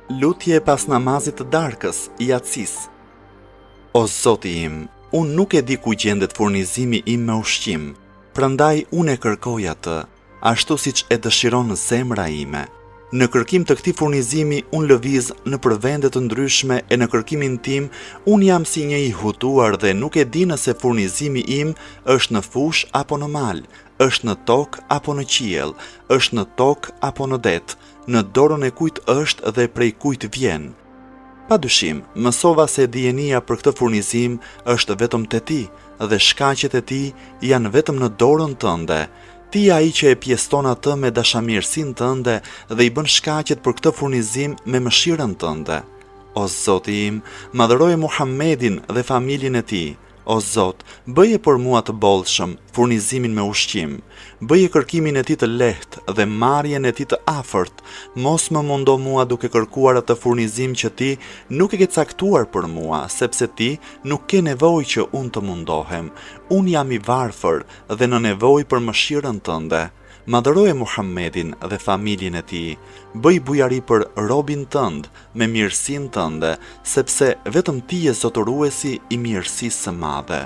Lutje pas namazit të darkës, Yatsis. O Zoti im, unë nuk e di ku gjendet furnizimi im me ushqim, prandaj unë e kërkoj atë, ashtu siç e dëshiron zemra ime. Në kërkim të këtij furnizimi unë lëviz nëpër vende të ndryshme e në kërkimin tim unë jam si një i hutuar dhe nuk e di nëse furnizimi im është në fush apo në mal, është në tokë apo në qiell, është në tokë apo në det, në dorën e kujt është dhe prej kujt vjen. Padyshim, mësova se dijenia për këtë furnizim është vetëm te ti dhe shkaqet e tij janë vetëm në dorën tënde. Ti je ai që e pjeston atë me dashamirësinë tënde dhe i bën shkaqet për këtë furnizim me mëshirën tënde. O Zoti im, madhëroje Muhammedin dhe familjen e tij. O Zot, bëje për mua të bollshëm furnizimin me ushqim, bëje kërkimin e tij të lehtë dhe marrjen e tij të afërt, mos më mundo mua duke kërkuar atë furnizim që ti nuk e ke caktuar për mua, sepse ti nuk ke nevojë që unë të mundohem. Unë jam i varfër dhe në nevojë për mëshirën tënde. Madhëroje Muhammedin dhe familjen e tij, bëj bujari për robin tënd me mirësinë tënde, sepse vetëm ti je zotëruesi i mirësisë së madhe.